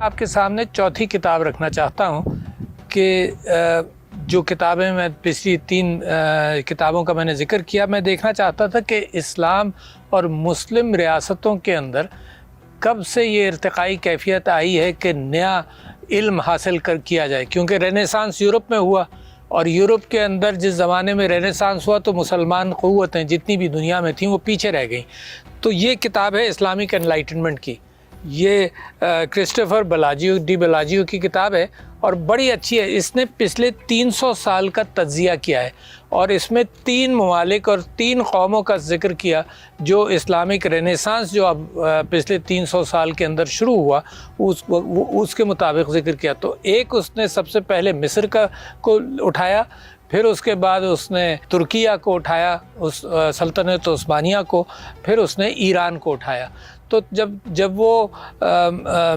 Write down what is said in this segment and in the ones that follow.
آپ کے سامنے چوتھی کتاب رکھنا چاہتا ہوں کہ جو کتابیں میں پچھلی 3 کتابوں کا میں نے ذکر کیا، میں دیکھنا چاہتا تھا کہ اسلام اور مسلم ریاستوں کے اندر کب سے یہ ارتقائی کیفیت آئی ہے کہ نیا علم حاصل کیا جائے، کیونکہ رینیسانس یورپ میں ہوا، اور یورپ کے اندر جس زمانے میں رینیسانس ہوا تو مسلمان قوتیں جتنی بھی دنیا میں تھیں وہ پیچھے رہ گئیں۔ تو یہ کتاب ہے اسلامک انلائٹنمنٹ کی، یہ کرسٹوفر بلاجیو کی کتاب ہے اور بڑی اچھی ہے۔ اس نے پچھلے 300 سال کا تجزیہ کیا ہے اور اس میں 3 ممالک اور 3 قوموں کا ذکر کیا جو اسلامک رینیسانس جو اب پچھلے 300 سال کے اندر شروع ہوا اس کے مطابق ذکر کیا۔ تو ایک اس نے سب سے پہلے مصر کو اٹھایا، پھر اس کے بعد اس نے ترکیہ کو اٹھایا، اس سلطنت عثمانیہ کو، پھر اس نے ایران کو اٹھایا۔ تو جب وہ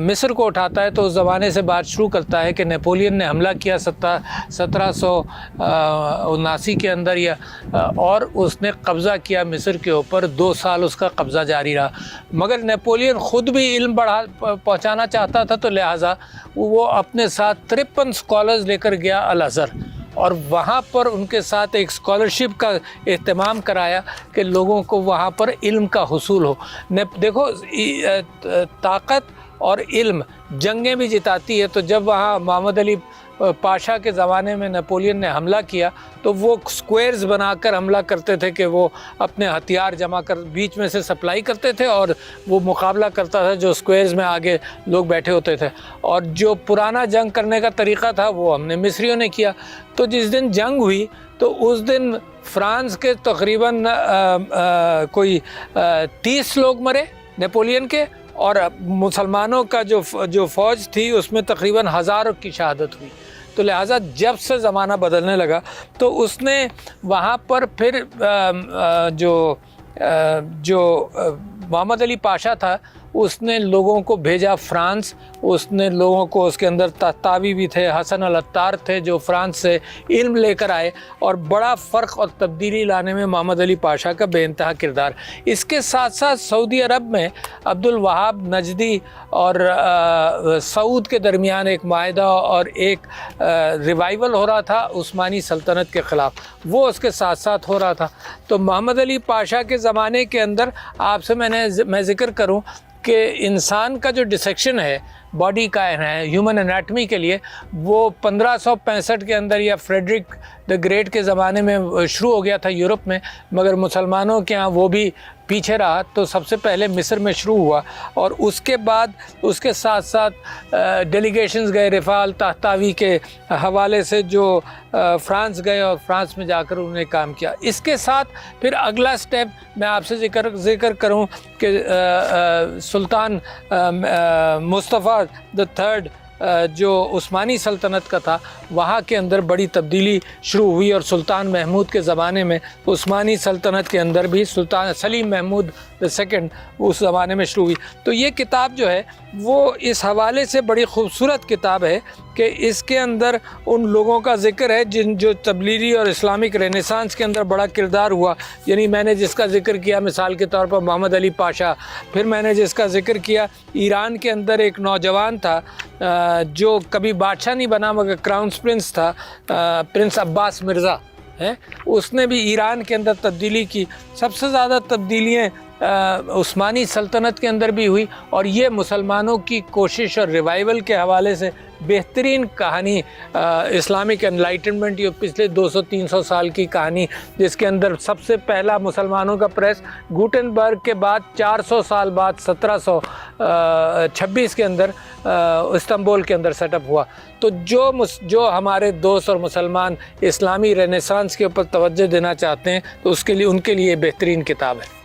مصر کو اٹھاتا ہے تو اس زمانے سے بات شروع کرتا ہے کہ نیپولین نے حملہ کیا 1779 کے اندر اور اس نے قبضہ کیا مصر کے اوپر، 2 سال اس کا قبضہ جاری رہا، مگر نیپولین خود بھی علم پہنچانا چاہتا تھا، تو لہٰذا وہ اپنے ساتھ 53 اسکالرز لے کر گیا الازہر، اور وہاں پر ان کے ساتھ ایک اسکالرشپ کا اہتمام کرایا کہ لوگوں کو وہاں پر علم کا حصول ہو۔ دیکھو، طاقت اور علم جنگیں بھی جتاتی ہے۔ تو جب وہاں محمد علی پاشا کے زمانے میں نیپولین نے حملہ کیا تو وہ سکوئرز بنا کر حملہ کرتے تھے کہ وہ اپنے ہتھیار جمع کر بیچ میں سے سپلائی کرتے تھے اور وہ مقابلہ کرتا تھا جو سکوئرز میں آگے لوگ بیٹھے ہوتے تھے، اور جو پرانا جنگ کرنے کا طریقہ تھا وہ ہم نے مصریوں نے کیا۔ تو جس دن جنگ ہوئی تو اس دن فرانس کے تقریباً کوئی 30 لوگ مرے نیپولین کے، اور مسلمانوں کا جو فوج تھی اس میں تقریباً 1000 کی شہادت ہوئی۔ تو لہٰذا جب سے زمانہ بدلنے لگا تو اس نے وہاں پر پھر جو محمد علی پاشا تھا اس نے لوگوں کو بھیجا فرانس، اس نے لوگوں کو، اس کے اندر تحتاوی بھی تھے، حسن العطار تھے جو فرانس سے علم لے کر آئے، اور بڑا فرق اور تبدیلی لانے میں محمد علی پاشا کا بے انتہا کردار۔ اس کے ساتھ ساتھ سعودی عرب میں عبد الوہاب نجدی اور سعود کے درمیان ایک معاہدہ اور ایک ریوائول ہو رہا تھا عثمانی سلطنت کے خلاف، وہ اس کے ساتھ ساتھ ہو رہا تھا۔ تو محمد علی پاشا کے زمانے کے اندر آپ سے میں ذکر کروں کہ انسان کا جو ڈسیکشن ہے باڈی کا ہے ہیومن انیٹمی کے لیے، وہ 1565 کے اندر یا فریڈرک دا گریٹ کے زمانے میں شروع ہو گیا تھا یورپ میں، مگر مسلمانوں کے ہاں وہ بھی پیچھے رہا۔ تو سب سے پہلے مصر میں شروع ہوا، اور اس کے بعد اس کے ساتھ ساتھ ڈیلیگیشنز گئے رفاع طہطاوی کے حوالے سے جو فرانس گئے اور فرانس میں جا کر انہوں نے کام کیا۔ اس کے ساتھ پھر اگلا سٹیپ میں آپ سے ذکر کروں کہ سلطان مصطفیٰ III جو عثمانی سلطنت کا تھا، وہاں کے اندر بڑی تبدیلی شروع ہوئی، اور سلطان محمود کے زمانے میں عثمانی سلطنت کے اندر بھی سلطان سلیم محمود II اس زمانے میں شروع ہوئی۔ تو یہ کتاب جو ہے وہ اس حوالے سے بڑی خوبصورت کتاب ہے کہ اس کے اندر ان لوگوں کا ذکر ہے جو تبلیغی اور اسلامک رینیسانس کے اندر بڑا کردار ہوا۔ یعنی میں نے جس کا ذکر کیا مثال کے طور پر محمد علی پاشا، پھر میں نے جس کا ذکر کیا ایران کے اندر ایک نوجوان تھا جو کبھی بادشاہ نہیں بنا مگر کراؤن پرنس تھا، پرنس عباس مرزا، اس نے بھی ایران کے اندر تبدیلی کی۔ سب سے زیادہ تبدیلیاں عثمانی سلطنت کے اندر بھی ہوئی، اور یہ مسلمانوں کی کوشش اور ریوائول کے حوالے سے بہترین کہانی اسلامک انلائٹنمنٹ، یہ پچھلے 200-300 سال کی کہانی، جس کے اندر سب سے پہلا مسلمانوں کا پریس گوٹنبرگ کے بعد 400 سال بعد 1726 کے اندر استنبول کے اندر سیٹ اپ ہوا۔ تو جو ہمارے دوست اور مسلمان اسلامی رینیسانس کے اوپر توجہ دینا چاہتے ہیں تو ان کے لیے بہترین کتاب ہے۔